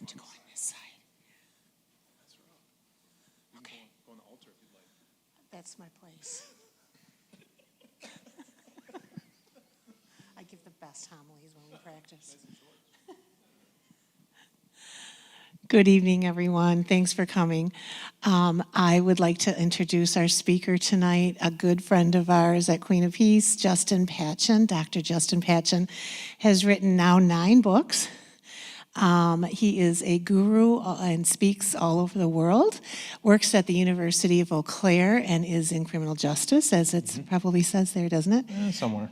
have to go on this side. Okay. Go on the altar if you'd like. That's my place. I give the best homilies when we practice. Good evening, everyone. Thanks for coming. I would like to introduce our speaker tonight, a good friend of ours at Queen of Peace, Justin Patchen. Dr. Justin Patchen has written now 9 books. He is a guru and speaks all over the world, works at the University of Eau Claire and is in criminal justice, as it probably says there, doesn't it? Somewhere.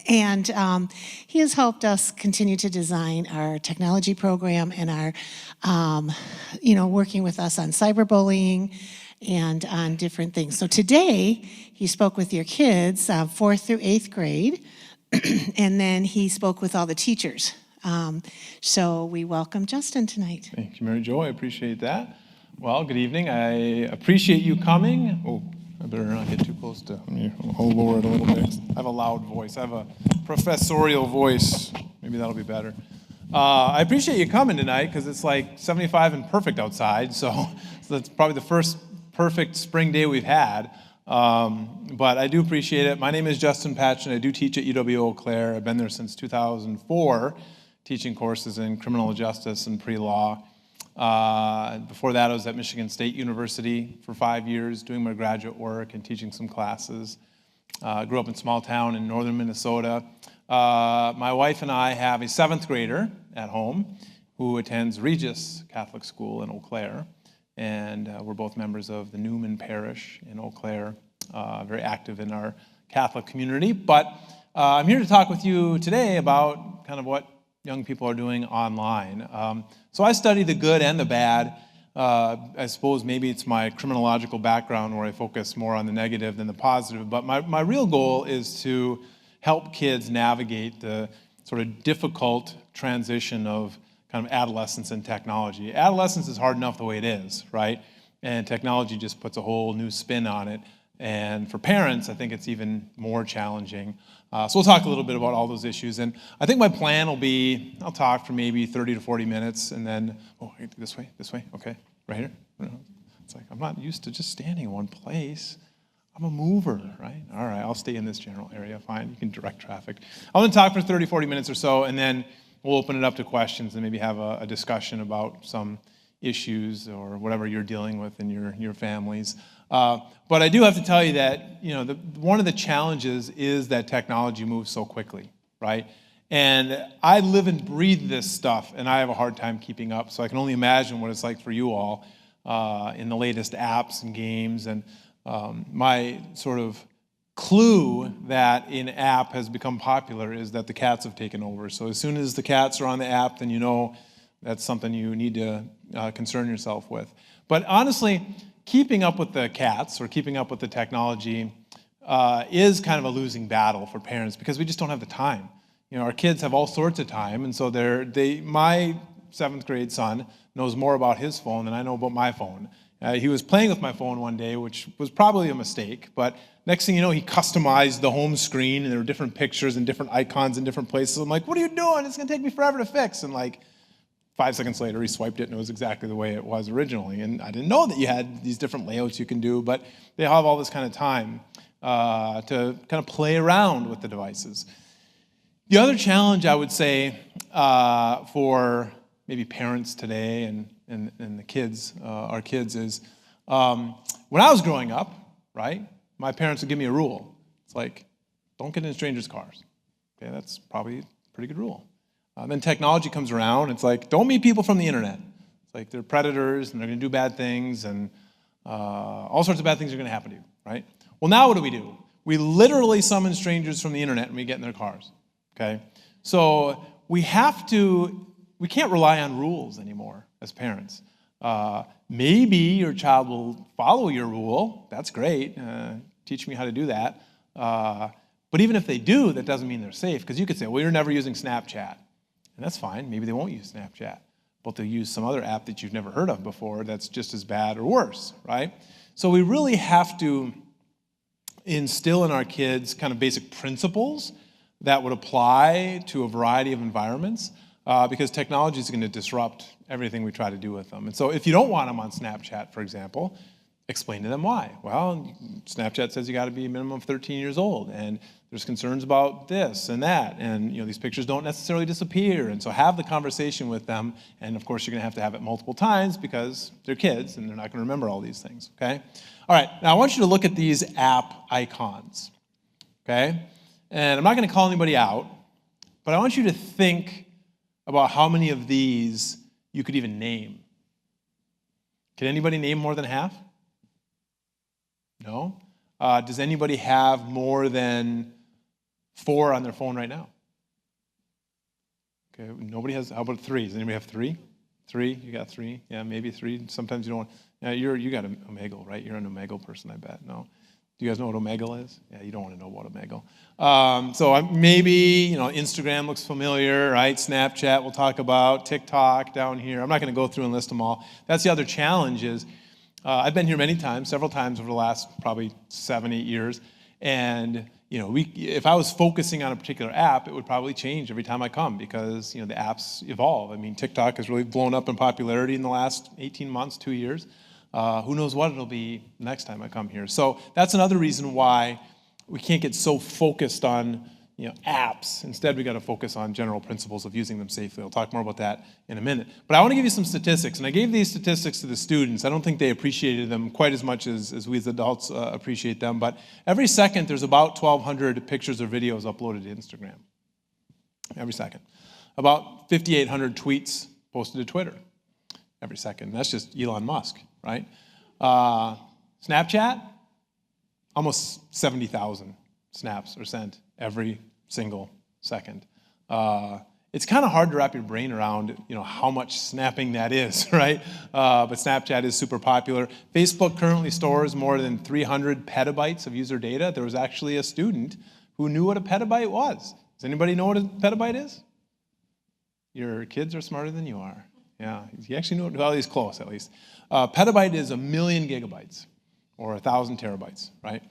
And he has helped us continue to design our technology program and our, working with us on cyberbullying and on different things. So today, he spoke with your kids, 4th through 8th grade, and then he spoke with all the teachers. So we welcome Justin tonight. Thank you, Mary Jo. I appreciate that. Well, good evening. I appreciate you coming. Oh, I better not get too close to me. I'll lower it a little bit. I have a loud voice. I have a professorial voice. Maybe that'll be better. I appreciate you coming tonight because it's like 75 and perfect outside. So that's probably the first perfect spring day we've had. But I do appreciate it. My name is Justin Patchen. I do teach at UW Eau Claire. I've been there since 2004, teaching courses in criminal justice and pre-law. Before that, I was at Michigan State University for 5 years doing my graduate work and teaching some classes. Grew up in a small town in northern Minnesota. My wife and I have a 7th grader at home who attends Regis Catholic School in Eau Claire. And we're both members of the Newman Parish in Eau Claire, very active in our Catholic community. But I'm here to talk with you today about kind of what young people are doing online. So I study the good and the bad. I suppose maybe it's my criminological background where I focus more on the negative than the positive. But my real goal is to help kids navigate the sort of difficult transition of kind of adolescence and technology. Adolescence is hard enough the way it is, right? And technology just puts a whole new spin on it. And for parents, I think it's even more challenging. So we'll talk a little bit about all those issues. And I think my plan will be, I'll talk for maybe 30 to 40 minutes, and then, this way, okay, right here. It's like, I'm not used to just standing in one place. I'm a mover, right? All right, I'll stay in this general area, fine. You can direct traffic. I'm gonna talk for 30, 40 minutes or so, and then we'll open it up to questions and maybe have a discussion about some issues or whatever you're dealing with in your families. But I do have to tell you that one of the challenges is that technology moves so quickly, right? And I live and breathe this stuff, and I have a hard time keeping up. So I can only imagine what it's like for you all in the latest apps and games. And my sort of clue that an app has become popular is that the cats have taken over. So as soon as the cats are on the app, then you know that's something you need to concern yourself with. But honestly, keeping up with the cats or keeping up with the technology is kind of a losing battle for parents because we just don't have the time. Our kids have all sorts of time, and so my 7th grade son knows more about his phone than I know about my phone. He was playing with my phone one day, which was probably a mistake, but next thing you know, he customized the home screen, and there were different pictures and different icons in different places. I'm like, what are you doing? It's going to take me forever to fix. And 5 seconds later, he swiped it, and it was exactly the way it was originally. And I didn't know that you had these different layouts you can do, but they have all this kind of time to kind of play around with the devices. The other challenge, I would say, for maybe parents today and the kids, our kids, is when I was growing up, right, my parents would give me a rule. It's like, don't get in strangers' cars. Okay, that's probably a pretty good rule. Then technology comes around. It's like, don't meet people from the internet. It's like they're predators and they're going to do bad things and all sorts of bad things are going to happen to you, right? Well, now what do? We literally summon strangers from the internet and we get in their cars, okay? So we can't rely on rules anymore as parents. Maybe your child will follow your rule. That's great. Teach me how to do that. But even if they do, that doesn't mean they're safe because you could say, well, you're never using Snapchat. And that's fine. Maybe they won't use Snapchat, but they'll use some other app that you've never heard of before that's just as bad or worse, right? So we really have to instill in our kids kind of basic principles that would apply to a variety of environments. because technology is going to disrupt everything we try to do with them. And so if you don't want them on Snapchat, for example, explain to them why. Well, Snapchat says you got to be a minimum of 13 years old, and there's concerns about this and that, and these pictures don't necessarily disappear. And so have the conversation with them, and of course you're going to have it multiple times because they're kids and they're not going to remember all these things. Okay. All right. Now I want you to look at these app icons. Okay. And I'm not going to call anybody out, but I want you to think about how many of these you could even name. Can anybody name more than half? No? Does anybody have more than 4 on their phone right now? Okay, nobody has. How about 3? Does anybody have 3? 3? You got 3? Yeah, maybe 3. Sometimes you don't want. Yeah, you got an Omegle, right? You're an Omegle person, I bet. No? Do you guys know what Omegle is? Yeah, you don't want to know what Omegle. So maybe Instagram looks familiar, right? Snapchat we'll talk about. TikTok down here. I'm not going to go through and list them all. That's the other challenge is. I've been here many times, several times over the last probably 7, 8 years, and if I was focusing on a particular app, it would probably change every time I come because the apps evolve. I mean, TikTok has really blown up in popularity in the last 18 months, 2 years. Who knows what it'll be next time I come here? So that's another reason why we can't get so focused on apps. Instead, we got to focus on general principles of using them safely. I'll talk more about that in a minute. But I want to give you some statistics, and I gave these statistics to the students. I don't think they appreciated them quite as much as we as adults appreciate them, but every second there's about 1,200 pictures or videos uploaded to Instagram. Every second. About 5,800 tweets posted to Twitter. Every second. That's just Elon Musk, right? Snapchat, almost 70,000 snaps are sent every single second. It's kind of hard to wrap your brain around, how much snapping that is, right? But Snapchat is super popular. Facebook currently stores more than 300 petabytes of user data. There was actually a student who knew what a petabyte was. Does anybody know what a petabyte is? Your kids are smarter than you are. Yeah, he actually knew it. Well, he's close at least. Petabyte is 1,000,000 gigabytes or 1,000 terabytes, right?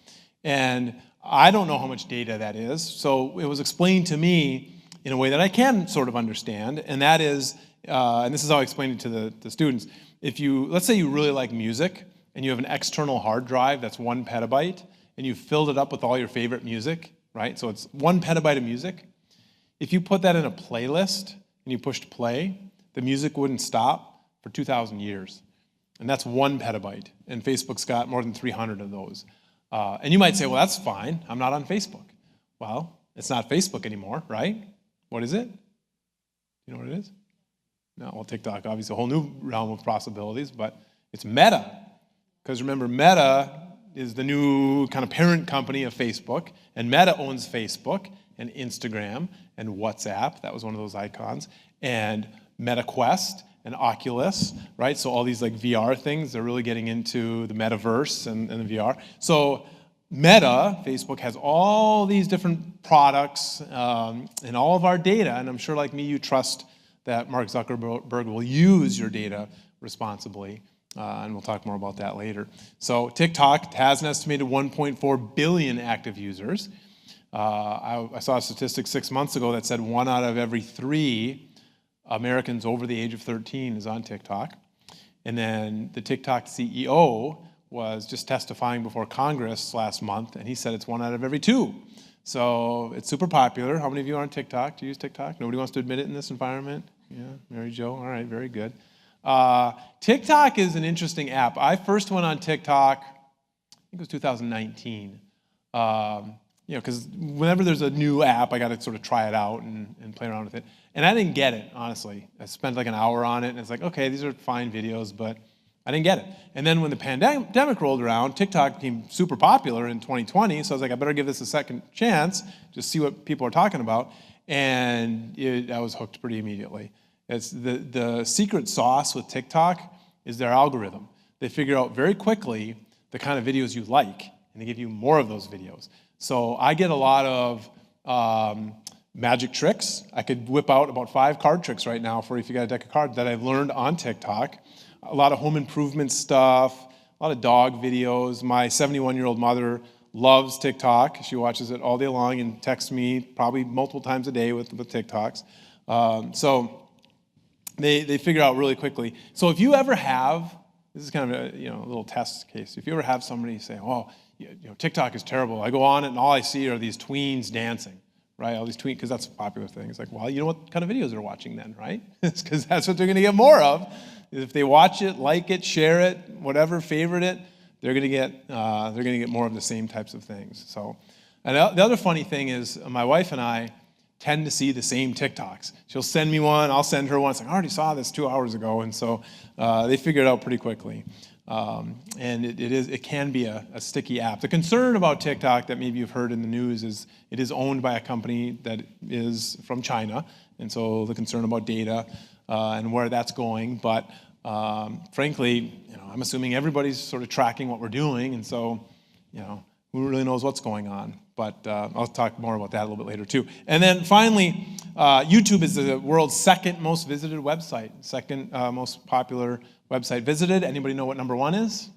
And I don't know how much data that is, so it was explained to me in a way that I can sort of understand, and that is, and this is how I explained it to the students, let's say you really like music, and you have an external hard drive that's 1 petabyte, and you filled it up with all your favorite music, right? So it's 1 petabyte of music. If you put that in a playlist, and you pushed play, the music wouldn't stop for 2,000 years. And that's 1 petabyte, and Facebook's got more than 300 of those. And you might say, well, that's fine. I'm not on Facebook. Well, it's not Facebook anymore, right? What is it? You know what it is? No, well, TikTok, obviously, a whole new realm of possibilities, but it's Meta. Because remember, Meta is the new kind of parent company of Facebook, and Meta owns Facebook and Instagram and WhatsApp. That was one of those icons. And MetaQuest and Oculus, right? So all these like VR things, they're really getting into the metaverse and the VR. So Meta, Facebook, has all these different products and all of our data, and I'm sure like me, you trust that Mark Zuckerberg will use your data responsibly, and we'll talk more about that later. So TikTok has an estimated 1.4 billion active users. I saw a statistic 6 months ago that said 1 out of every 3 Americans over the age of 13 is on TikTok. And then the TikTok CEO was just testifying before Congress last month, and he said it's 1 out of every 2. So it's super popular. How many of you are on TikTok? Do you use TikTok? Nobody wants to admit it in this environment? Yeah, Mary Jo. All right, very good. TikTok is an interesting app. I first went on TikTok, I think it was 2019. Because whenever there's a new app, I got to sort of try it out and play around with it. And I didn't get it, honestly. I spent like an hour on it, and it's like, okay, these are fine videos, but I didn't get it. And then when the pandemic rolled around, TikTok became super popular in 2020, so I was like, I better give this a second chance, just see what people are talking about. And I was hooked pretty immediately. It's the secret sauce with TikTok is their algorithm. They figure out very quickly the kind of videos you like, and they give you more of those videos. So I get a lot of magic tricks. I could whip out about 5 card tricks right now for if you got a deck of cards that I've learned on TikTok. A lot of home improvement stuff, a lot of dog videos. My 71-year-old mother loves TikTok. She watches it all day long and texts me probably multiple times a day with TikToks. So they figure out really quickly. So if you ever have, this is kind of a little test case. If you ever have somebody say, "Oh, TikTok is terrible. I go on it and all I see are these tweens dancing," right? All these tweens, because that's a popular thing. It's like, well, you know what kind of videos they're watching then, right? It's because that's what they're going to get more of. If they watch it, like it, share it, whatever, favorite it, they're going to get more of the same types of things. So, and the other funny thing is, my wife and I tend to see the same TikToks. She'll send me one, I'll send her one. It's like, I already saw this 2 hours ago, and so they figure it out pretty quickly. And it can be a sticky app. The concern about TikTok that maybe you've heard in the news is it is owned by a company that is from China, and so the concern about data and where that's going. But frankly, I'm assuming everybody's sort of tracking what we're doing, and so who really knows what's going on? But I'll talk more about that a little bit later too. And then finally, YouTube is the world's second most visited website, second most popular website visited. Anybody know what number one is?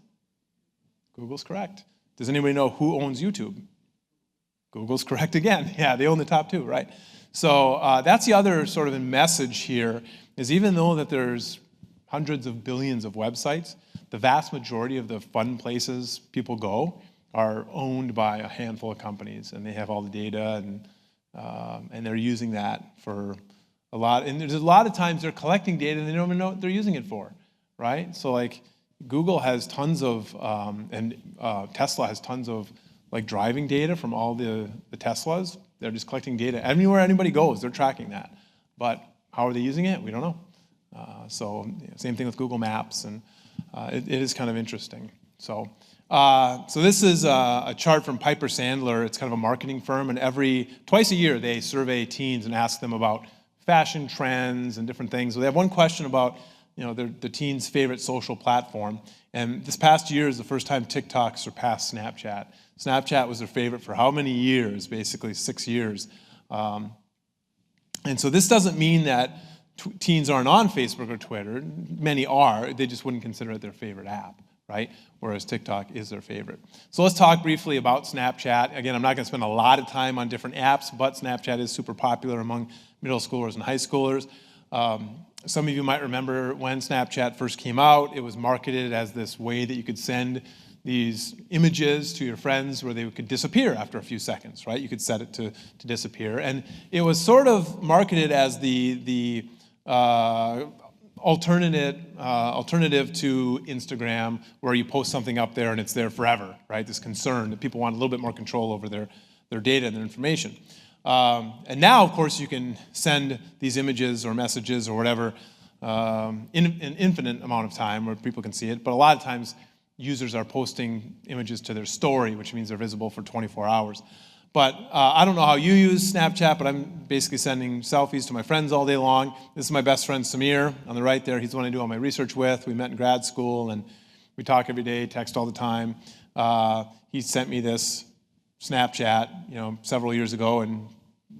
Google's correct. Does anybody know who owns YouTube? Google's correct again. Yeah, they own the top two, right? So that's the other sort of message here, is even though that there's hundreds of billions of websites, the vast majority of the fun places people go are owned by a handful of companies, and they have all the data, and they're using that for a lot. And there's a lot of times they're collecting data and they don't even know what they're using it for, right? So like Google has tons of, and Tesla has tons of like driving data from all the Teslas. They're just collecting data. Anywhere anybody goes, they're tracking that. But how are they using it? We don't know. So same thing with Google Maps, and it is kind of interesting. So this is a chart from Piper Sandler. It's kind of a marketing firm, and twice a year they survey teens and ask them about fashion trends and different things. So they have one question about the teens' favorite social platform, and this past year is the first time TikTok surpassed Snapchat. Snapchat was their favorite for how many years? Basically 6 years. And so this doesn't mean that teens aren't on Facebook or Twitter. Many are. They just wouldn't consider it their favorite app, right? Whereas TikTok is their favorite. So let's talk briefly about Snapchat. Again, I'm not going to spend a lot of time on different apps, but Snapchat is super popular among middle schoolers and high schoolers. Some of you might remember when Snapchat first came out, it was marketed as this way that you could send these images to your friends where they could disappear after a few seconds, right? You could set it to disappear. And it was sort of marketed as the alternative to Instagram, where you post something up there and it's there forever, right? This concern that people want a little bit more control over their data and their information. And now, of course, you can send these images or messages or whatever in an infinite amount of time where people can see it. But a lot of times, users are posting images to their story, which means they're visible for 24 hours. But I don't know how you use Snapchat, but I'm basically sending selfies to my friends all day long. This is my best friend, Samir, on the right there. He's the one I do all my research with. We met in grad school, and we talk every day, text all the time. He sent me this Snapchat, several years ago, and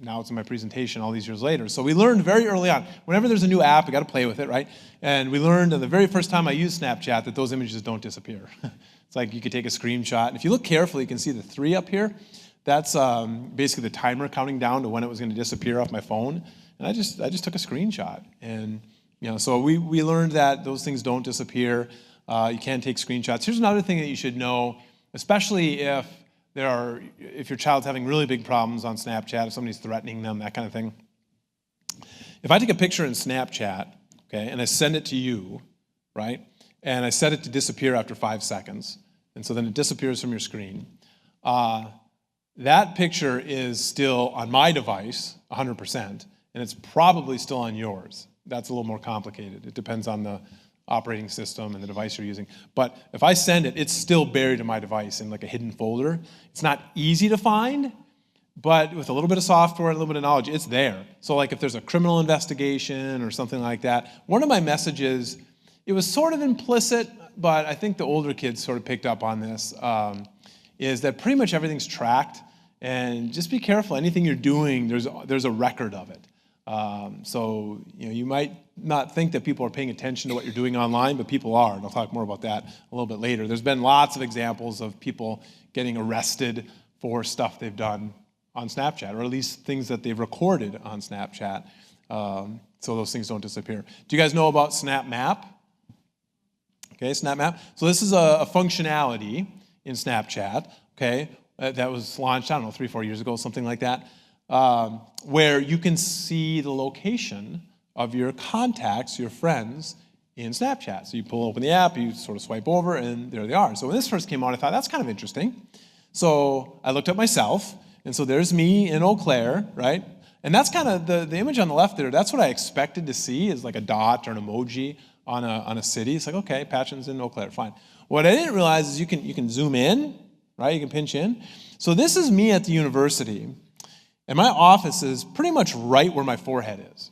now it's in my presentation all these years later. So we learned very early on, whenever there's a new app, you got to play with it, right? And we learned the very first time I used Snapchat that those images don't disappear. It's like you could take a screenshot. And if you look carefully, you can see the 3 up here. That's basically the timer counting down to when it was going to disappear off my phone. And I just took a screenshot. And so we learned that those things don't disappear. You can take screenshots. Here's another thing that you should know, especially if your child's having really big problems on Snapchat, if somebody's threatening them, that kind of thing. If I take a picture in Snapchat, okay, and I send it to you, right, and I set it to disappear after 5 seconds, and so then it disappears from your screen, that picture is still on my device, 100%, and it's probably still on yours. That's a little more complicated. It depends on the operating system and the device you're using. But if I send it, it's still buried in my device in like a hidden folder. It's not easy to find, but with a little bit of software and a little bit of knowledge, it's there. So like if there's a criminal investigation or something like that, one of my messages, it was sort of implicit, but I think the older kids sort of picked up on this, is that pretty much everything's tracked, and just be careful. Anything you're doing, there's a record of it. So you might not think that people are paying attention to what you're doing online, but people are, and I'll talk more about that a little bit later. There's been lots of examples of people getting arrested for stuff they've done on Snapchat, or at least things that they've recorded on Snapchat. so those things don't disappear. Do you guys know about Snap Map? Okay, Snap Map. So this is a functionality in Snapchat, okay, that was launched, I don't know, 3-4 years ago, something like that, where you can see the location of your contacts, your friends, in Snapchat. So you open the app, you sort of swipe over, and there they are. So when this first came out, I thought, that's kind of interesting. So I looked up myself, and so there's me in Eau Claire, right? And that's kind of the image on the left there, that's what I expected to see, is like a dot or an emoji on a city. It's like, okay, Patchen's in Eau Claire, fine. What I didn't realize is you can zoom in, right? You can pinch in. So this is me at the university, and my office is pretty much right where my forehead is.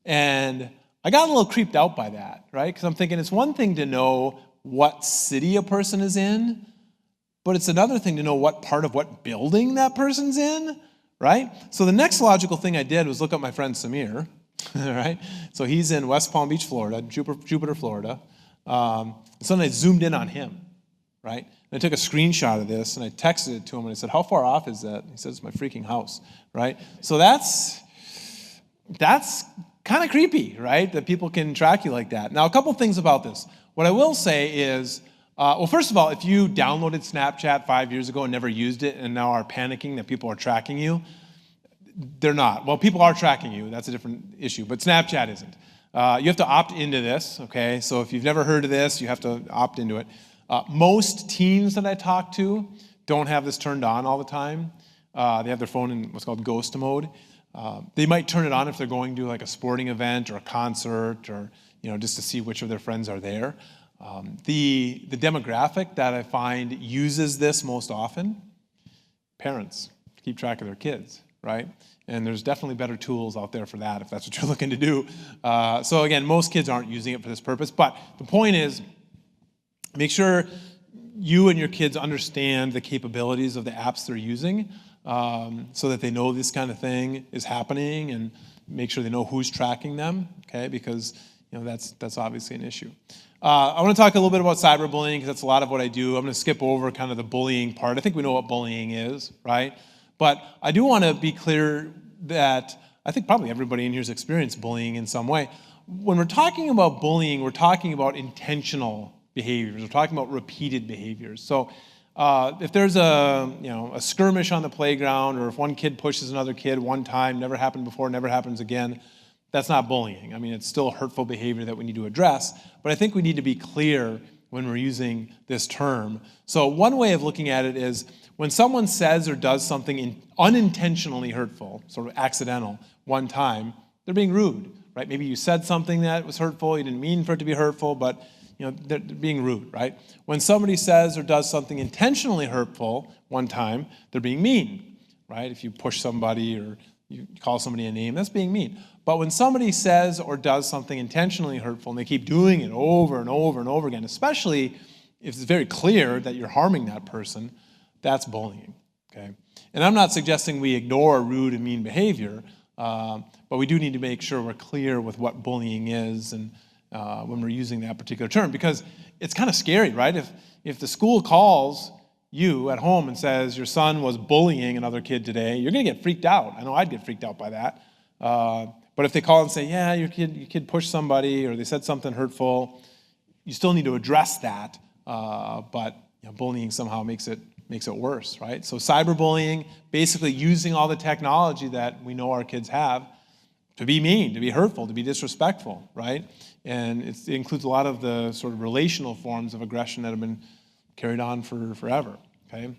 And I got a little creeped out by that, right? Because I'm thinking it's one thing to know what city a person is in, but it's another thing to know what part of what building that person's in, right? So the next logical thing I did was look up my friend Samir, right? So he's in West Palm Beach, Florida, Jupiter, Florida. So then I zoomed in on him, right? And I took a screenshot of this and I texted it to him and I said, how far off is that? He said, it's my freaking house, right? So that's kind of creepy, right? That people can track you like that. Now, a couple things about this. What I will say is, well, first of all, if you downloaded Snapchat 5 years ago and never used it and now are panicking that people are tracking you, they're not. Well, people are tracking you. That's a different issue, but Snapchat isn't. You have to opt into this, okay? So if you've never heard of this, you have to opt into it. Most teens that I talk to don't have this turned on all the time. They have their phone in what's called ghost mode. They might turn it on if they're going to like a sporting event or a concert or just to see which of their friends are there. The demographic that I find uses this most often, parents keep track of their kids, right? And there's definitely better tools out there for that if that's what you're looking to do. So again, most kids aren't using it for this purpose, but the point is make sure you and your kids understand the capabilities of the apps they're using so that they know this kind of thing is happening and make sure they know who's tracking them, okay? Because that's obviously an issue. I want to talk a little bit about cyberbullying because that's a lot of what I do. I'm going to skip over kind of the bullying part. I think we know what bullying is, right? But I do want to be clear that I think probably everybody in here has experienced bullying in some way. When we're talking about bullying, we're talking about intentional behaviors. We're talking about repeated behaviors. So if there's a skirmish on the playground, or if one kid pushes another kid one time, never happened before, never happens again, that's not bullying. I mean, it's still hurtful behavior that we need to address, but I think we need to be clear when we're using this term. So one way of looking at it is when someone says or does something unintentionally hurtful, sort of accidental, one time, they're being rude, right? Maybe you said something that was hurtful, you didn't mean for it to be hurtful, but they're being rude, right? When somebody says or does something intentionally hurtful one time, they're being mean, right? If you push somebody or you call somebody a name, that's being mean. But when somebody says or does something intentionally hurtful and they keep doing it over and over and over again, especially if it's very clear that you're harming that person, that's bullying, okay? And I'm not suggesting we ignore rude and mean behavior, but we do need to make sure we're clear with what bullying is and when we're using that particular term, because it's kind of scary, right? If the school calls you at home and says your son was bullying another kid today, you're going to get freaked out. I know I'd get freaked out by that. But if they call and say, yeah, your kid pushed somebody or they said something hurtful, you still need to address that. But bullying somehow makes it worse, right? So cyberbullying, basically using all the technology that we know our kids have to be mean, to be hurtful, to be disrespectful, right? And it includes a lot of the sort of relational forms of aggression that have been carried on for forever, okay?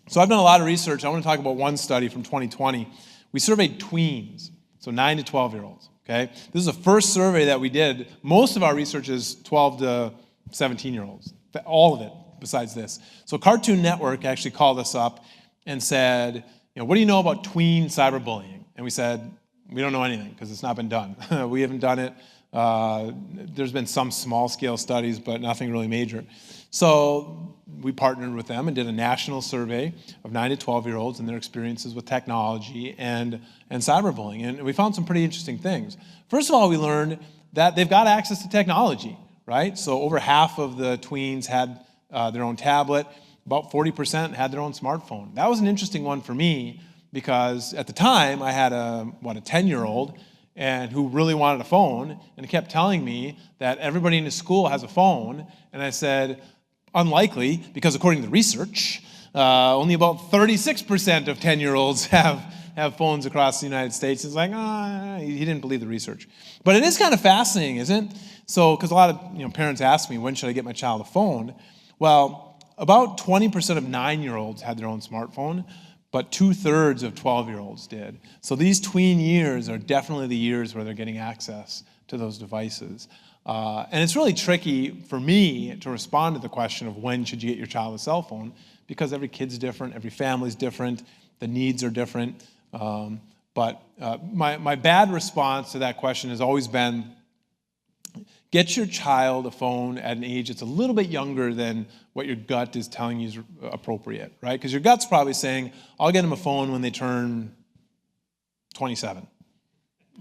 So I've done a lot of research. I want to talk about one study from 2020. We surveyed tweens, so 9 to 12-year-olds, okay? This is the first survey that we did. Most of our research is 12 to 17-year-olds, all of it besides this. So Cartoon Network actually called us up and said, what do you know about tween cyberbullying? And we said, we don't know anything because it's not been done. We haven't done it. There's been some small-scale studies, but nothing really major. So we partnered with them and did a national survey of 9 to 12-year-olds and their experiences with technology and cyberbullying. And we found some pretty interesting things. First of all, we learned that they've got access to technology, right? So over half of the tweens had their own tablet. About 40% had their own smartphone. That was an interesting one for me because at the time I had a 10-year-old, and who really wanted a phone, and he kept telling me that everybody in his school has a phone, and I said, unlikely, because according to the research, only about 36% of 10-year-olds have phones across the United States. It's like, he didn't believe the research. But it is kind of fascinating, isn't it? So, because a lot of parents ask me, when should I get my child a phone? Well, about 20% of 9-year-olds had their own smartphone, but 2/3 of 12-year-olds did. So these tween years are definitely the years where they're getting access to those devices. And it's really tricky for me to respond to the question of when should you get your child a cell phone, because every kid's different, every family's different, the needs are different. But my bad response to that question has always been, get your child a phone at an age that's a little bit younger than what your gut is telling you is appropriate, right? Because your gut's probably saying, I'll get them a phone when they turn 27.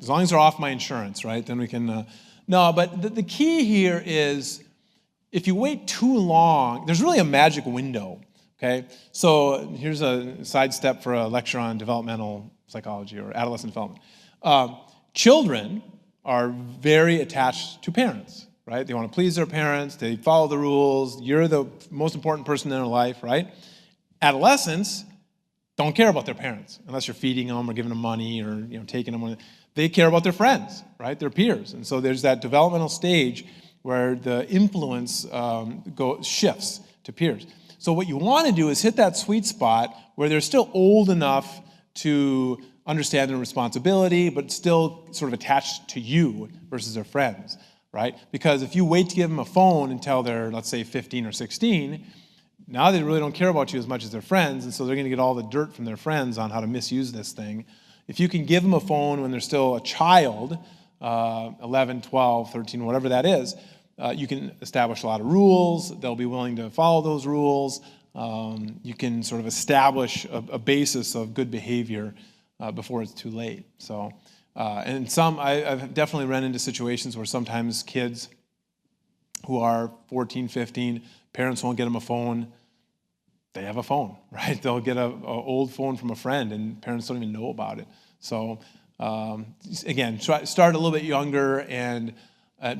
As long as they're off my insurance, right? Then we can... No, but the key here is, if you wait too long, there's really a magic window, okay? So here's a sidestep for a lecture on developmental psychology or adolescent development. Children are very attached to parents, right? They want to please their parents, they follow the rules, you're the most important person in their life, right? Adolescents don't care about their parents unless you're feeding them or giving them money or taking them. They care about their friends, right? Their peers. And so there's that developmental stage where the influence shifts to peers. So what you want to do is hit that sweet spot where they're still old enough to understand their responsibility, but still sort of attached to you versus their friends, right? Because if you wait to give them a phone until they're, let's say, 15 or 16, now they really don't care about you as much as their friends, and so they're going to get all the dirt from their friends on how to misuse this thing. If you can give them a phone when they're still a child, 11, 12, 13, whatever that is, you can establish a lot of rules. They'll be willing to follow those rules. You can sort of establish a basis of good behavior before it's too late. So, and I've definitely run into situations where sometimes kids who are 14, 15, parents won't get them a phone. They have a phone, right? They'll get an old phone from a friend, and parents don't even know about it. So, again, start a little bit younger and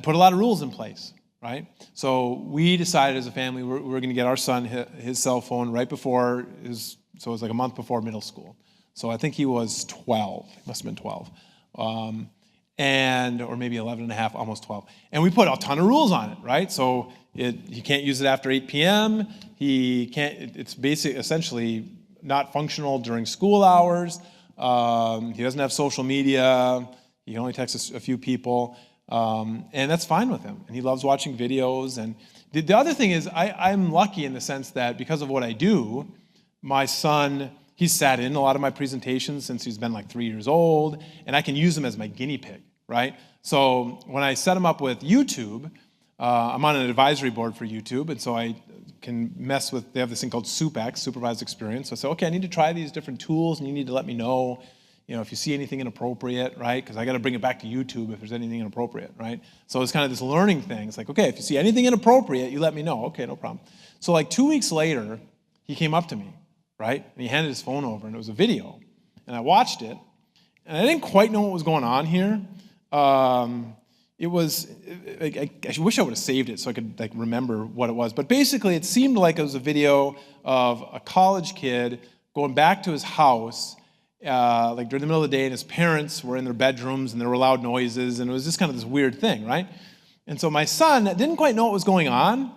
put a lot of rules in place, right? So we decided as a family we're going to get our son his cell phone right before so it was like a month before middle school. So I think he was 12. He must have been 12. Or maybe 11 and a half, almost 12. And we put a ton of rules on it, right? So he can't use it after 8 p.m. It's essentially not functional during school hours. He doesn't have social media. He can only text a few people. And that's fine with him. And he loves watching videos. And the other thing is I'm lucky in the sense that because of what I do, my son, he's sat in a lot of my presentations since he's been like 3 years old, and I can use him as my guinea pig, right? So when I set him up with YouTube, I'm on an advisory board for YouTube, and so I can mess with, they have this thing called SUPEX, Supervised Experience. So I say, okay, I need to try these different tools, and you need to let me know, if you see anything inappropriate, right? Because I got to bring it back to YouTube if there's anything inappropriate, right? So it's kind of this learning thing. It's like, okay, if you see anything inappropriate, you let me know. Okay, no problem. So like 2 weeks later, he came up to me, right? And he handed his phone over, and it was a video. And I watched it, and I didn't quite know what was going on here. It was, I wish I would have saved it so I could remember what it was. But basically, it seemed like it was a video of a college kid going back to his house, during the middle of the day, and his parents were in their bedrooms, and there were loud noises, and it was just kind of this weird thing, right? And so my son didn't quite know what was going on,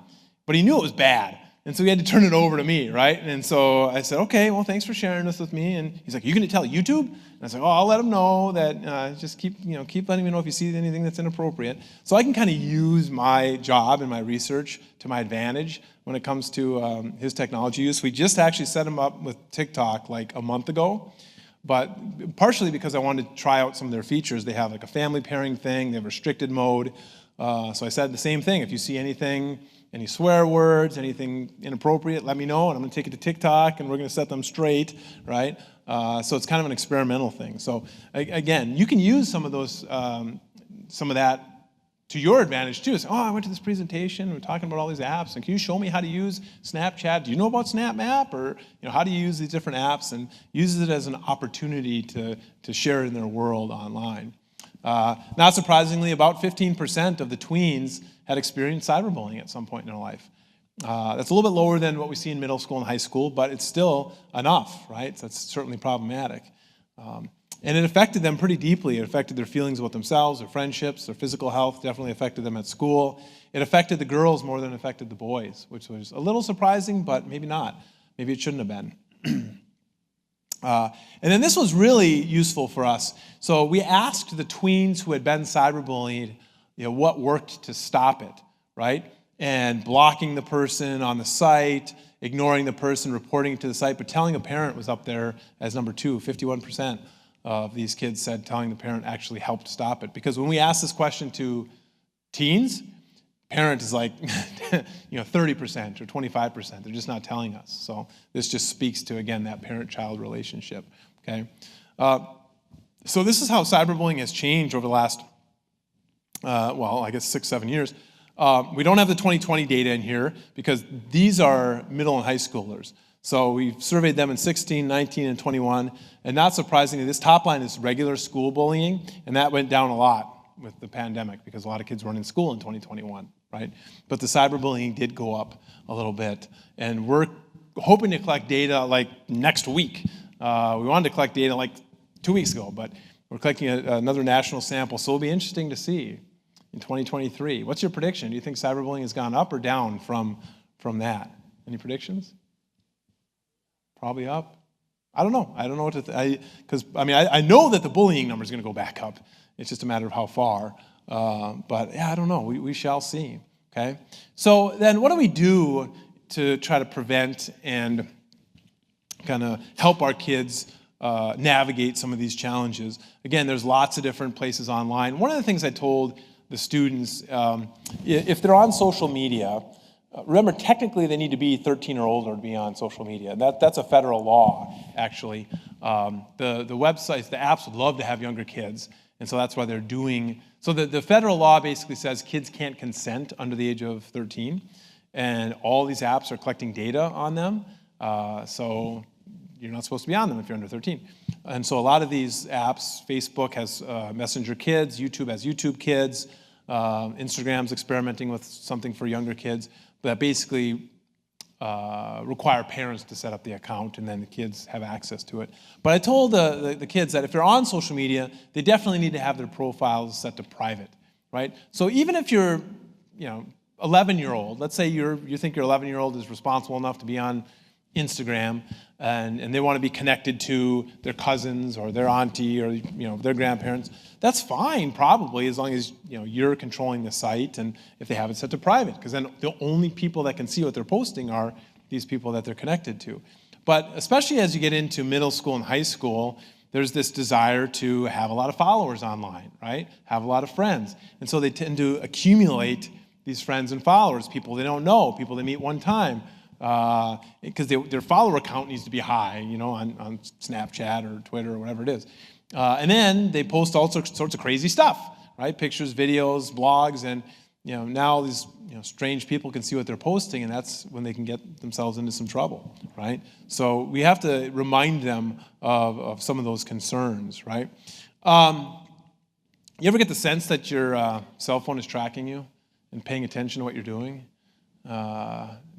but he knew it was bad. And so he had to turn it over to me, right? And so I said, okay, well, thanks for sharing this with me. And he's like, you going to tell YouTube? And I was like, oh, I'll let him know that just keep letting me know if you see anything that's inappropriate. So I can kind of use my job and my research to my advantage when it comes to his technology use. We just actually set him up with TikTok like a month ago, but partially because I wanted to try out some of their features. They have like a family pairing thing. They have restricted mode. So I said the same thing. If you see anything, any swear words, anything inappropriate, let me know, and I'm going to take it to TikTok, and we're going to set them straight, right? So it's kind of an experimental thing. So again, you can use some of that to your advantage too. Say, oh, I went to this presentation, we're talking about all these apps, and can you show me how to use Snapchat? Do you know about SnapMap? Or how do you use these different apps? And uses it as an opportunity to share it in their world online. Not surprisingly, about 15% of the tweens had experienced cyberbullying at some point in their life. That's a little bit lower than what we see in middle school and high school, but it's still enough, right? So that's certainly problematic. And it affected them pretty deeply. It affected their feelings about themselves, their friendships, their physical health, definitely affected them at school. It affected the girls more than it affected the boys, which was a little surprising, but maybe not. Maybe it shouldn't have been. And then this was really useful for us. So we asked the tweens who had been cyberbullied, what worked to stop it, right? And blocking the person on the site, ignoring the person, reporting it to the site, but telling a parent was up there as number 2. 51% of these kids said telling the parent actually helped stop it. Because when we ask this question to teens, parent is like 30% or 25%. They're just not telling us. So this just speaks to, again, that parent-child relationship, okay? So this is how cyberbullying has changed over the last, 6-7 years. We don't have the 2020 data in here because these are middle and high schoolers. So we've surveyed them in 16, 19, and 21. And not surprisingly, this top line is regular school bullying, and that went down a lot with the pandemic because a lot of kids weren't in school in 2021, right? But the cyberbullying did go up a little bit. And we're hoping to collect data like next week. We wanted to collect data like 2 weeks ago, but we're collecting another national sample. So it'll be interesting to see in 2023. What's your prediction? Do you think cyberbullying has gone up or down from that? Any predictions? Probably up. I don't know. I don't know what to because I know that the bullying number is going to go back up. It's just a matter of how far. But yeah, I don't know. We shall see. Okay. So then, what do we do to try to prevent and kind of help our kids navigate some of these challenges? Again, there's lots of different places online. One of the things I told the students, if they're on social media, remember, technically they need to be 13 or older to be on social media. That's a federal law, actually. The websites, the apps would love to have younger kids, and so that's why they're doing. So the federal law basically says kids can't consent under the age of 13, and all these apps are collecting data on them. So you're not supposed to be on them if you're under 13. And so a lot of these apps, Facebook has Messenger Kids, YouTube has YouTube Kids, Instagram's experimenting with something for younger kids that basically require parents to set up the account and then the kids have access to it. But I told the kids that if they're on social media, they definitely need to have their profiles set to private, right? So even if you're, 11-year-old, let's say you think your 11-year-old is responsible enough to be on Instagram and they want to be connected to their cousins or their auntie or their grandparents, that's fine probably as long as you're controlling the site and if they have it set to private, because then the only people that can see what they're posting are these people that they're connected to. But especially as you get into middle school and high school, there's this desire to have a lot of followers online, right? Have a lot of friends. And so they tend to accumulate these friends and followers, people they don't know, people they meet one time, because their follower count needs to be high, on Snapchat or Twitter or whatever it is. And then they post all sorts of crazy stuff, right? Pictures, videos, blogs, and now these strange people can see what they're posting, and that's when they can get themselves into some trouble, right? So we have to remind them of some of those concerns, right? You ever get the sense that your cell phone is tracking you and paying attention to what you're doing?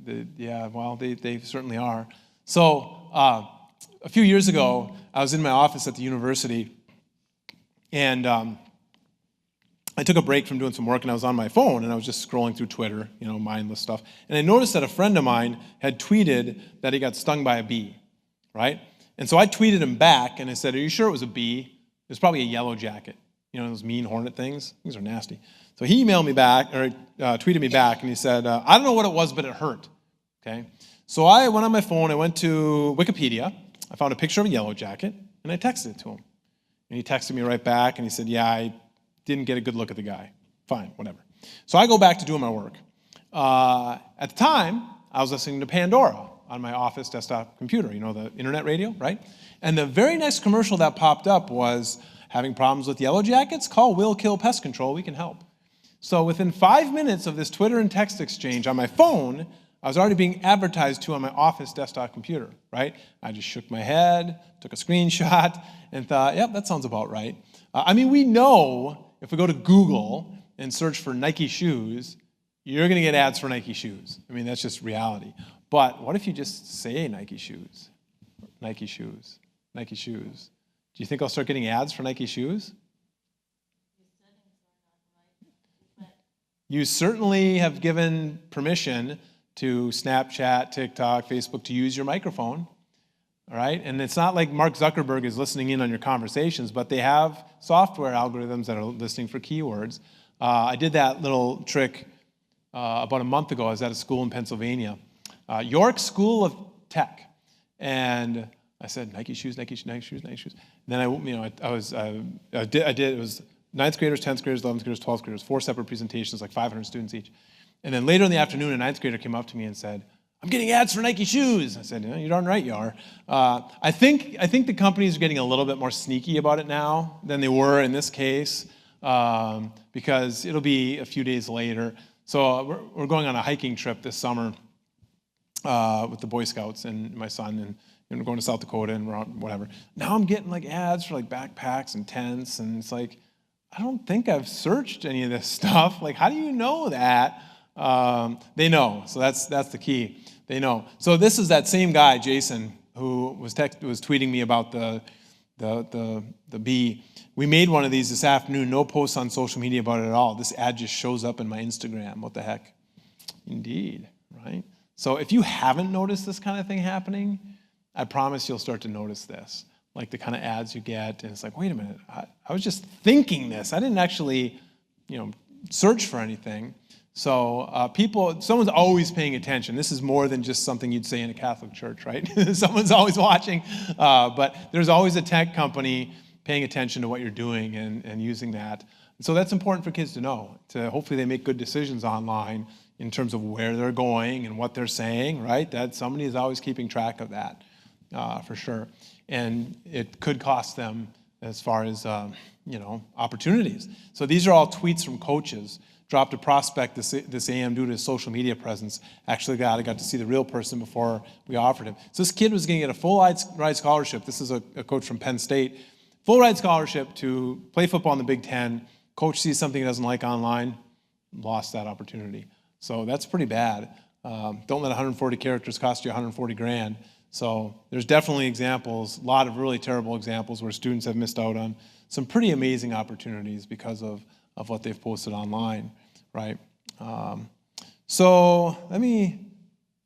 They certainly are. So a few years ago, I was in my office at the university, and I took a break from doing some work, and I was on my phone, and I was just scrolling through Twitter, mindless stuff. And I noticed that a friend of mine had tweeted that he got stung by a bee, right? And so I tweeted him back, and I said, "Are you sure it was a bee? It was probably a yellow jacket. Those mean hornet things? Things are nasty." So he emailed me back, or tweeted me back, and he said, "I don't know what it was, but it hurt." Okay? So I went on my phone, I went to Wikipedia, I found a picture of a yellow jacket, and I texted it to him. And he texted me right back, and he said, "Yeah, I didn't get a good look at the guy." Fine, whatever. So I go back to doing my work. At the time, I was listening to Pandora on my office desktop computer, the internet radio, right? And the very next commercial that popped up was, "Having problems with yellow jackets? Call Will Kill Pest Control, we can help." So within 5 minutes of this Twitter and text exchange on my phone, I was already being advertised to on my office desktop computer, right? I just shook my head, took a screenshot, and thought, yep, that sounds about right. We know if we go to Google and search for Nike shoes, you're going to get ads for Nike shoes. That's just reality. But what if you just say Nike shoes? Nike shoes. Nike shoes. Do you think I'll start getting ads for Nike shoes? You certainly have given permission to Snapchat, TikTok, Facebook to use your microphone. All right? And it's not like Mark Zuckerberg is listening in on your conversations, but they have software algorithms that are listening for keywords. I did that little trick about a month ago. I was at a school in Pennsylvania, York School of Tech. And I said, Nike shoes, Nike shoes, Nike shoes, Nike shoes. And then I did, it was 9th graders, 10th graders, 11th graders, 12th graders, 4 separate presentations, like 500 students each. And then later in the afternoon, a 9th grader came up to me and said, I'm getting ads for Nike shoes. I said, you're darn right you are. I think the companies are getting a little bit more sneaky about it now than they were in this case, because it'll be a few days later. So we're going on a hiking trip this summer with the Boy Scouts and my son, and we're going to South Dakota and we're out, whatever. Now I'm getting like ads for like backpacks and tents, and it's like, I don't think I've searched any of this stuff. Like, how do you know that? They know, so that's the key. They know. So this is that same guy, Jason, who was tweeting me about the bee. We made one of these this afternoon. No posts on social media about it at all. This ad just shows up in my Instagram. What the heck? Indeed, right? So if you haven't noticed this kind of thing happening, I promise you'll start to notice this, like the kind of ads you get, and it's like, wait a minute, I was just thinking this. I didn't actually, search for anything. So someone's always paying attention. This is more than just something you'd say in a Catholic church, right? Someone's always watching, but there's always a tech company paying attention to what you're doing and using that. And so that's important for kids to know, to hopefully they make good decisions online in terms of where they're going and what they're saying, right? That somebody is always keeping track of that, for sure. And it could cost them as far as, opportunities. So these are all tweets from coaches. Dropped a prospect this AM due to his social media presence. Actually got to see the real person before we offered him. So this kid was going to get a full ride scholarship. This is a coach from Penn State. Full ride scholarship to play football in the Big Ten. Coach sees something he doesn't like online, lost that opportunity. So that's pretty bad. Don't let 140 characters cost you 140 grand. So there's definitely examples, a lot of really terrible examples where students have missed out on some pretty amazing opportunities because of what they've posted online, right? So let me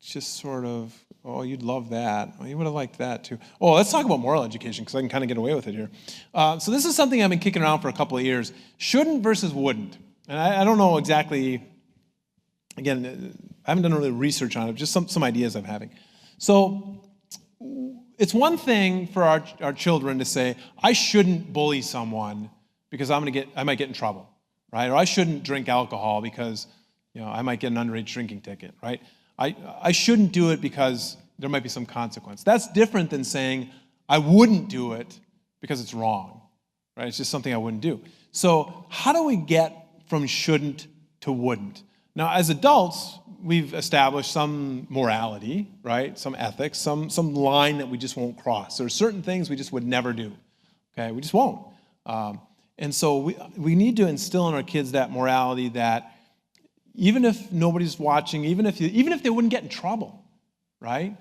just sort of, you'd love that. You would have liked that too. Let's talk about moral education because I can kind of get away with it here. So this is something I've been kicking around for a couple of years. Shouldn't versus wouldn't. And I don't know exactly, again, I haven't done really research on it, just some ideas I'm having. So it's one thing for our children to say, I shouldn't bully someone because I might get in trouble, right? Or I shouldn't drink alcohol because I might get an underage drinking ticket, right? I shouldn't do it because there might be some consequence. That's different than saying I wouldn't do it because it's wrong, right? It's just something I wouldn't do. So how do we get from shouldn't to wouldn't? Now, as adults, we've established some morality, right? Some ethics, some line that we just won't cross. There are certain things we just would never do, okay? We just won't. And so we need to instill in our kids that morality that even if nobody's watching, even if they wouldn't get in trouble, right?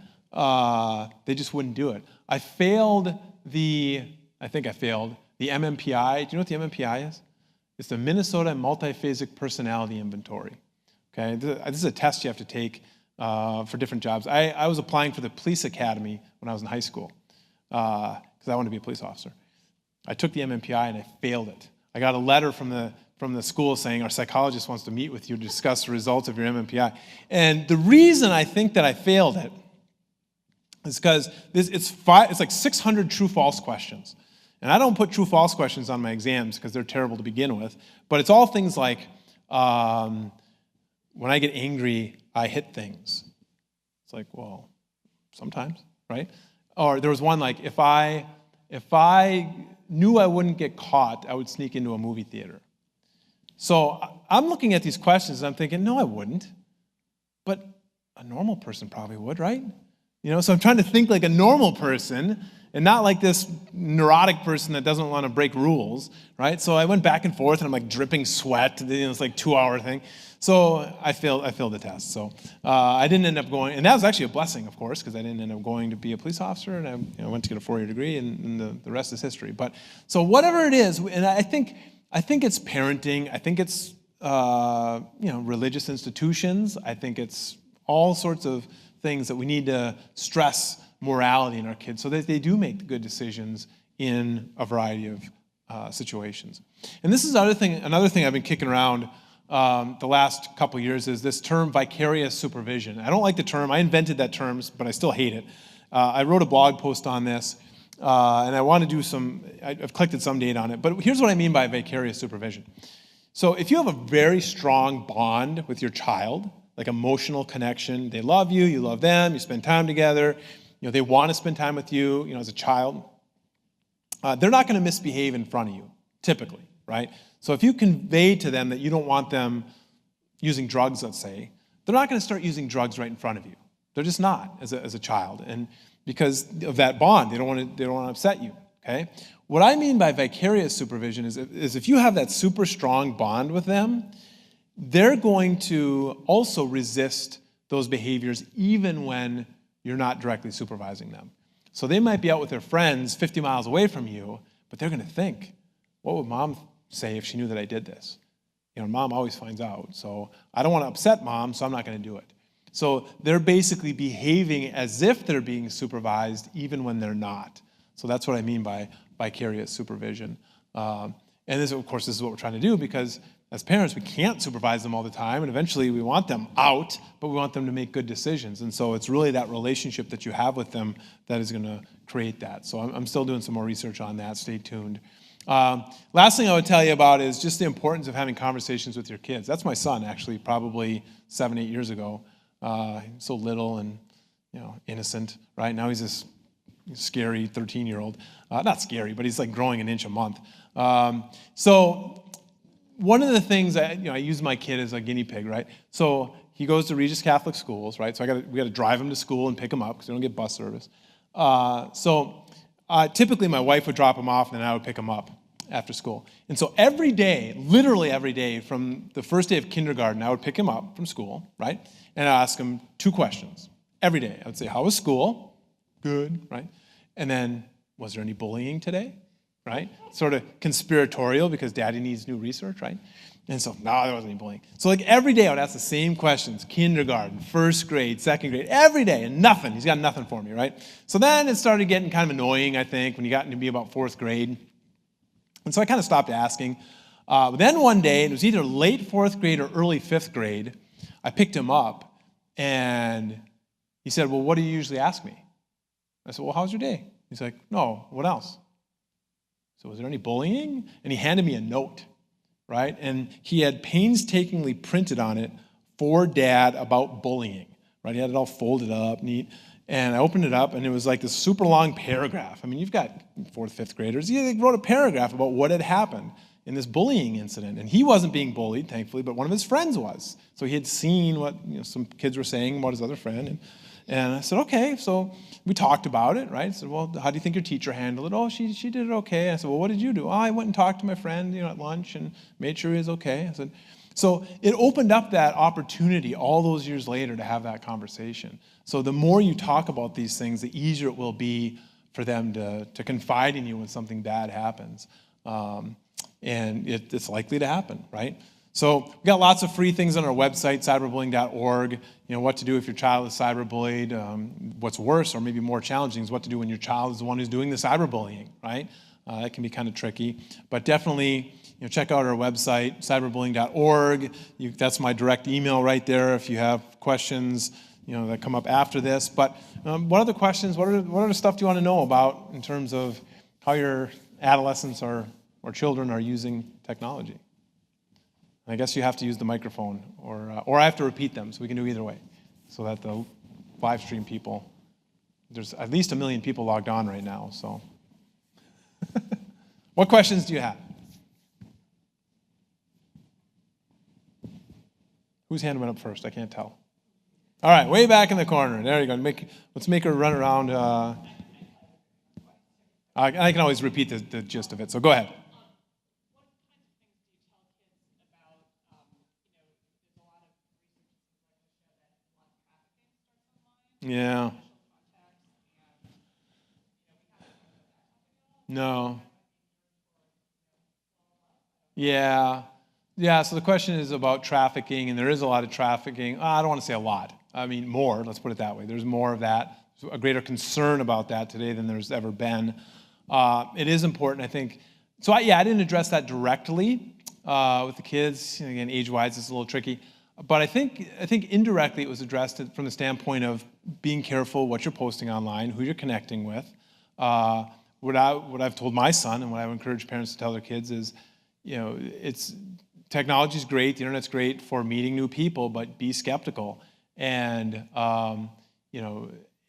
They just wouldn't do it. I think I failed the MMPI. Do you know what the MMPI is? It's the Minnesota Multiphasic Personality Inventory. Okay, this is a test you have to take for different jobs. I was applying for the police academy when I was in high school because I wanted to be a police officer. I took the MMPI and I failed it. I got a letter from the school saying our psychologist wants to meet with you to discuss the results of your MMPI. And the reason I think that I failed it is because it's like 600 true-false questions. And I don't put true-false questions on my exams because they're terrible to begin with. But it's all things like, when I get angry, I hit things. It's like, well, sometimes, right? Or there was one like, if I knew I wouldn't get caught, I would sneak into a movie theater. So I'm looking at these questions and I'm thinking, no, I wouldn't. But a normal person probably would, right? So I'm trying to think like a normal person. and not like this neurotic person that doesn't want to break rules, right? So I went back and forth, and I'm like dripping sweat. It's like 2-hour thing. So I failed the test. So I didn't end up going, and that was actually a blessing, of course, because I didn't end up going to be a police officer, and I went to get a 4-year degree, and the rest is history. But so whatever it is, and I think it's parenting. I think it's religious institutions. I think it's all sorts of things that we need to stress morality in our kids so that they do make good decisions in a variety of situations. And this is another thing I've been kicking around the last couple years is this term vicarious supervision. I don't like the term. I invented that term, but I still hate it. I wrote a blog post on this, and I want to do I've collected some data on it, but here's what I mean by vicarious supervision. So if you have a very strong bond with your child, like emotional connection, they love you, you love them, you spend time together, they want to spend time with you, as a child, they're not going to misbehave in front of you, typically, right? So if you convey to them that you don't want them using drugs, let's say, they're not going to start using drugs right in front of you. They're just not as a child, and because of that bond, they don't want to upset you. Okay. What I mean by vicarious supervision is if you have that super strong bond with them, they're going to also resist those behaviors even when you're not directly supervising them. So they might be out with their friends 50 miles away from you, but they're going to think, what would mom say if she knew that I did this? Mom always finds out, so I don't want to upset mom, so I'm not going to do it. So they're basically behaving as if they're being supervised even when they're not. So that's what I mean by vicarious supervision. And this, of course, this is what we're trying to do because as parents, we can't supervise them all the time, and eventually we want them out, but we want them to make good decisions. And so it's really that relationship that you have with them that is going to create that. So I'm still doing some more research on that. Stay tuned. Last thing I would tell you about is just the importance of having conversations with your kids. That's my son, actually, probably 7-8 years ago. So little and innocent, right? Now he's this scary 13-year-old. Not scary, but he's like growing an inch a month. So one of the things I use my kid as a guinea pig, right? So he goes to Regis Catholic schools, right? So we got to drive him to school and pick him up because they don't get bus service. Typically my wife would drop him off and then I would pick him up after school. And so every day, literally every day, from the first day of kindergarten, I would pick him up from school, right? And I'd ask him 2 questions every day. I would say, how was school? Good, right? And then, was there any bullying today? Right? Sort of conspiratorial because daddy needs new research, right? And so, no, there wasn't any bullying. So like every day I would ask the same questions, kindergarten, first grade, second grade, every day, and nothing. He's got nothing for me, right? So then it started getting kind of annoying, I think, when he got to be about 4th grade. And so I kind of stopped asking. But then one day, it was either late 4th grade or early 5th grade, I picked him up, and he said, well, what do you usually ask me? I said, well, how's your day? He's like, no, what else? So was there any bullying? And he handed me a note, right? And he had painstakingly printed on it, for Dad about bullying, right? He had it all folded up, neat. And I opened it up, and it was like this super long paragraph. I mean, you've got 4th, 5th graders. He wrote a paragraph about what had happened in this bullying incident. And he wasn't being bullied, thankfully, but one of his friends was. So he had seen what some kids were saying about his other friend. And I said, okay. So we talked about it, right? I said, well, how do you think your teacher handled it? Oh, she did it okay. I said, well, what did you do? Oh, I went and talked to my friend, at lunch and made sure he was okay. I said, so it opened up that opportunity all those years later to have that conversation. So the more you talk about these things, the easier it will be for them to confide in you when something bad happens. And it's likely to happen, right? So we got lots of free things on our website, cyberbullying.org. What to do if your child is cyberbullied. What's worse, or maybe more challenging, is what to do when your child is the one who's doing the cyberbullying, right? That can be kind of tricky. But definitely, check out our website, cyberbullying.org. That's my direct email right there if you have questions, that come up after this. But what other questions, what other stuff do you want to know about in terms of how your adolescents or children are using technology? I guess you have to use the microphone, or I have to repeat them, so we can do either way, so that the live stream people, there's at least 1 million people logged on right now, so. What questions do you have? Whose hand went up first? I can't tell. All right, way back in the corner. There you go. Let's make her run around. I can always repeat the gist of it, so go ahead. Yeah. No. Yeah. Yeah, so the question is about trafficking, and there is a lot of trafficking. I don't want to say a lot. I mean, more, let's put it that way. There's more of that, a greater concern about that today than there's ever been. It is important, I think. So, I didn't address that directly with the kids. Again, age-wise, it's a little tricky. But I think indirectly it was addressed from the standpoint of being careful what you're posting online, who you're connecting with. What I've told my son and what I would encourage parents to tell their kids is, technology's great, the internet's great for meeting new people, but be skeptical. And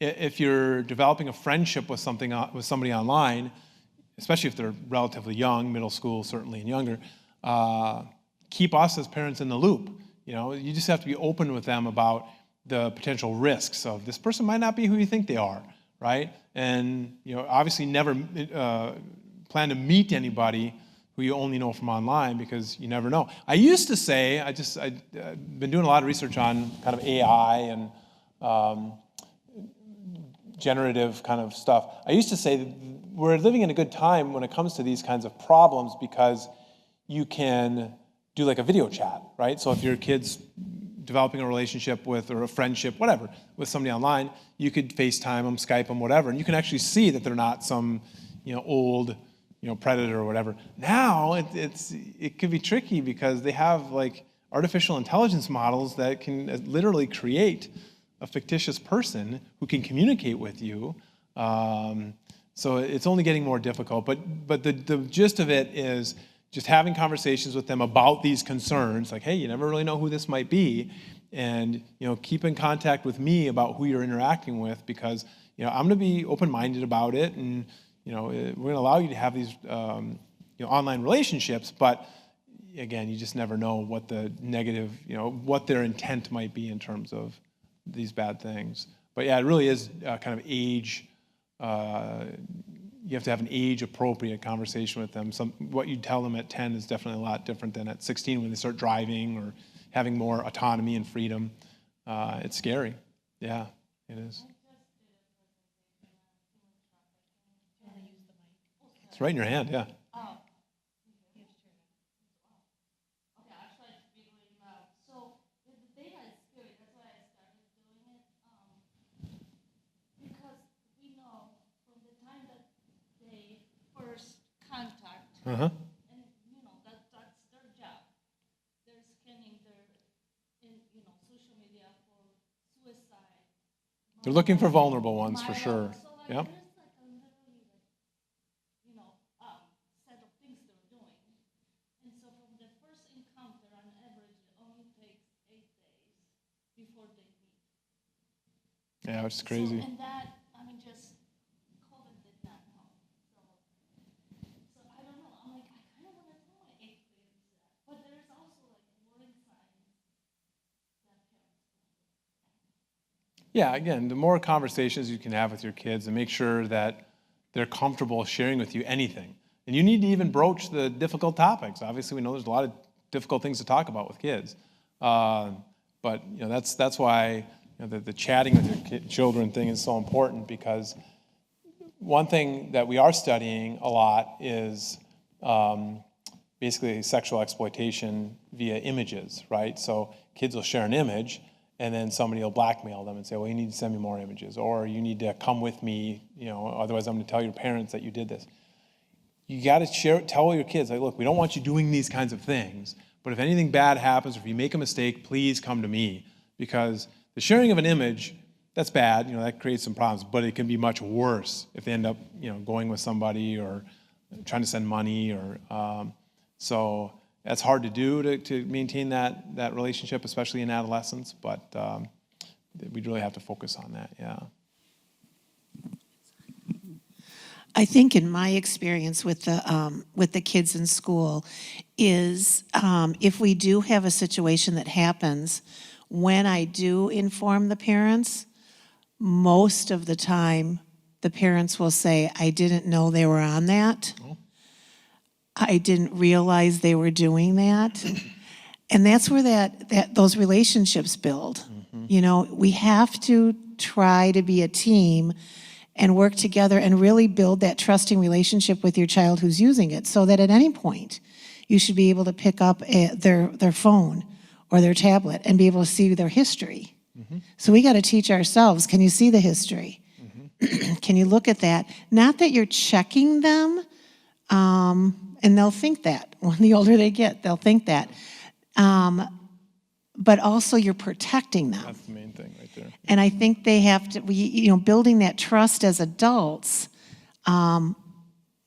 if you're developing a friendship with somebody online, especially if they're relatively young, middle school certainly and younger, keep us as parents in the loop. You just have to be open with them about the potential risks of this person might not be who you think they are, right? And obviously never plan to meet anybody who you only know from online, because you never know. I used to say, I've been doing a lot of research on kind of AI and generative kind of stuff. I used to say that we're living in a good time when it comes to these kinds of problems, because you can do like a video chat, right? So if your kid's developing a relationship with, or a friendship, whatever, with somebody online, you could FaceTime them, Skype them, whatever, and you can actually see that they're not some, old, predator or whatever. Now it could be tricky, because they have like artificial intelligence models that can literally create a fictitious person who can communicate with you. So it's only getting more difficult. But the gist of it is just having conversations with them about these concerns, like, hey, you never really know who this might be, and keep in contact with me about who you're interacting with, because I'm going to be open-minded about it, and we're going to allow you to have these online relationships, but again, you just never know what the negative, what their intent might be in terms of these bad things. But yeah, it really is kind of age. You have to have an age-appropriate conversation with them. What you tell them at 10 is definitely a lot different than at 16 when they start driving or having more autonomy and freedom. It's scary. Yeah, it is. It's right in your hand, yeah. Uh-huh. And that's their job. They're scanning their, social media for suicide. They're looking for vulnerable ones for sure. So Yep. there's like a literally set of things they're doing. And so from the first encounter, on average, it only takes 8 days before they meet. Yeah, which is crazy. So, and that, just COVID did not help. So I don't know. I'm like, I kind of want to tell my 8th graders that, but there's also like warning signs that parents. Yeah, again, the more conversations you can have with your kids, and make sure that they're comfortable sharing with you anything. And you need to even broach the difficult topics. Obviously, we know there's a lot of difficult things to talk about with kids. But that's why the chatting with your children thing is so important, because one thing that we are studying a lot is basically sexual exploitation via images, right? So kids will share an image, and then somebody will blackmail them and say, well, you need to send me more images, or you need to come with me, otherwise I'm going to tell your parents that you did this. You got to tell your kids, like, look, we don't want you doing these kinds of things, but if anything bad happens, or if you make a mistake, please come to me, because the sharing of an image, that's bad, that creates some problems, but it can be much worse if they end up, going with somebody or trying to send money, or so that's hard to do to maintain that relationship, especially in adolescence, but we really have to focus on that, yeah. I think in my experience with the kids in school is if we do have a situation that happens, when I do inform the parents, most of the time the parents will say, I didn't know they were on that. I didn't realize they were doing that. And that's where those relationships build. You know, we have to try to be a team and work together and really build that trusting relationship with your child who's using it, so that at any point you should be able to pick up their phone or their tablet and be able to see their history. So we got to teach ourselves, can you see the history? Can you look at that? Not that you're checking them, and they'll think that. When the older they get, they'll think that. But also you're protecting them. That's the main thing right there. And I think they have to, building that trust as adults,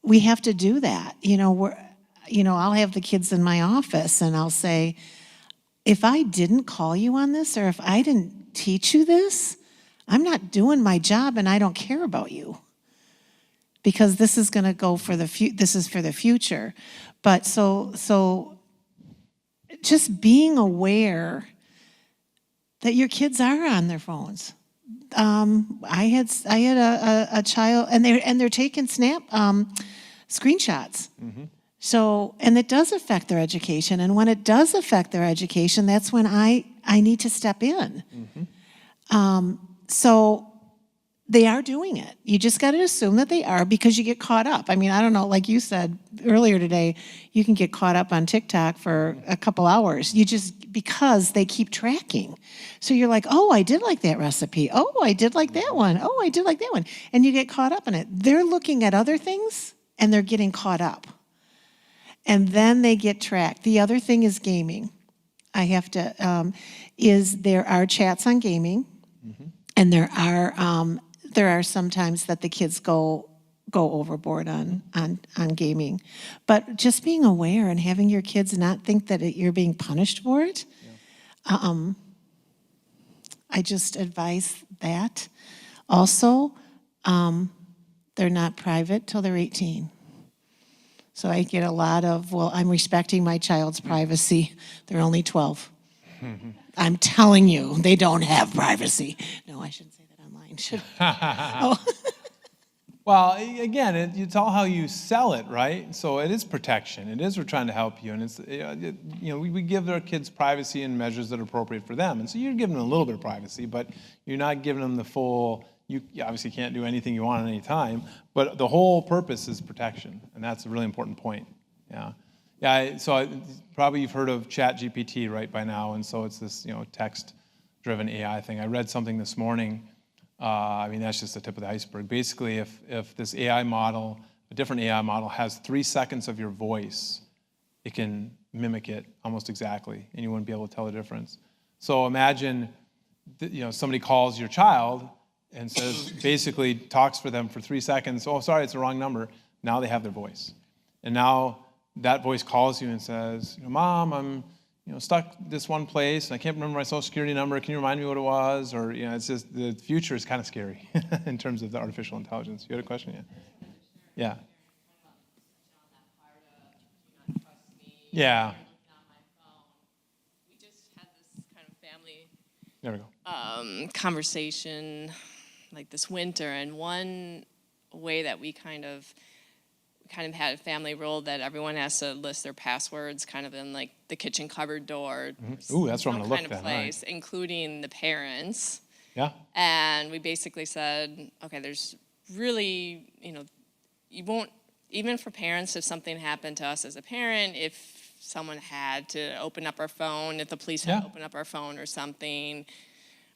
we have to do that. I'll have the kids in my office and I'll say, if I didn't call you on this, or if I didn't teach you this, I'm not doing my job and I don't care about you. Because this is going to go for this is for the future. But so just being aware that your kids are on their phones. I had a child, and they're taking screenshots. So, and it does affect their education. And when it does affect their education, that's when I need to step in. So they are doing it. You just got to assume that they are, because you get caught up. I mean, I don't know, like you said earlier today, you can get caught up on TikTok for a couple hours. Because they keep tracking. So you're like, oh, I did like that recipe. Oh, I did like that one. Oh, I did like that one. And you get caught up in it. They're looking at other things and they're getting caught up. And then they get tracked. The other thing is gaming. There are chats on gaming, and there are some times that the kids go overboard on gaming. But just being aware and having your kids not think that you're being punished for it, I just advise that. Also, they're not private till they're 18. So I get a lot of, well, I'm respecting my child's privacy. They're only 12. I'm telling you, they don't have privacy. No, I shouldn't say that online, should I? Oh. Well, again, it's all how you sell it, right? So it is protection. It is, we're trying to help you, and it's we give our kids privacy and measures that are appropriate for them, and so you're giving them a little bit of privacy, but you're not giving them the full. You obviously can't do anything you want at any time, but the whole purpose is protection, and that's a really important point. So probably you've heard of ChatGPT, right, by now, and so it's this text-driven AI thing. I read something this morning. That's just the tip of the iceberg. Basically, if this AI model, a different AI model, has 3 seconds of your voice, it can mimic it almost exactly, and you wouldn't be able to tell the difference. So imagine, somebody calls your child and says, basically talks for them for 3 seconds. Oh, sorry, it's the wrong number. Now they have their voice, and now that voice calls you and says, Mom, I'm stuck this one place, and I can't remember my social security number. Can you remind me what it was? Or, it's just, the future is kind of scary in terms of the artificial intelligence. You had a question? Yeah. Yeah. We just had this kind of family There we go. Conversation like this winter, and one way that we kind of had a family rule that everyone has to list their passwords kind of in like the kitchen cupboard door. Ooh, that's where I'm going to look kind of then. place, Right. including the parents. Yeah. And we basically said, okay, there's really, you won't, even for parents, if something happened to us as a parent, if someone had to open up our phone, if the police had to open up our phone or something,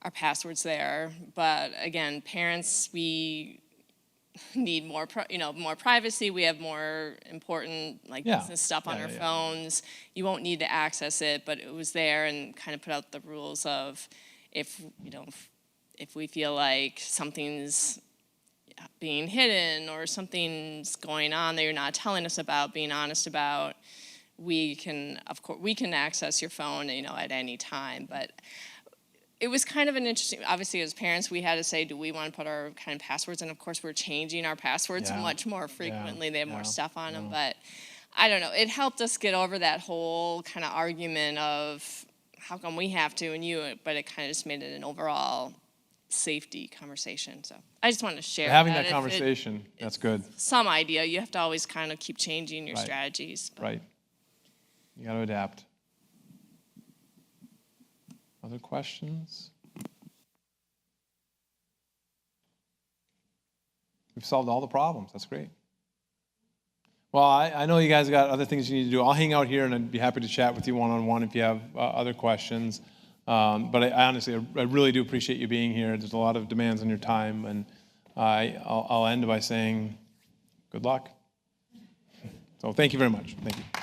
our password's there. But again, parents, we need more, more privacy. We have more important business stuff on our phones. You won't need to access it, but it was there, and kind of put out the rules of if we feel like something's being hidden or something's going on that you're not telling us about, being honest about, we can access your phone, at any time. But it was kind of an interesting, obviously as parents, we had to say, do we want to put our kind of passwords in? Of course, we're changing our passwords much more frequently. They have more stuff on them, but I don't know. It helped us get over that whole kind of argument of how come we have to and you, but it kind of just made it an overall safety conversation. So I just wanted to share Having that It- conversation, that's good. some idea. You have to always kind of keep changing your Right. strategies. But Right. You got to adapt. Other questions? We've solved all the problems. That's great. Well, I know you guys got other things you need to do. I'll hang out here and I'd be happy to chat with you one-on-one if you have other questions. But I honestly, I really do appreciate you being here. There's a lot of demands on your time, and I'll end by saying good luck. So thank you very much. Thank you.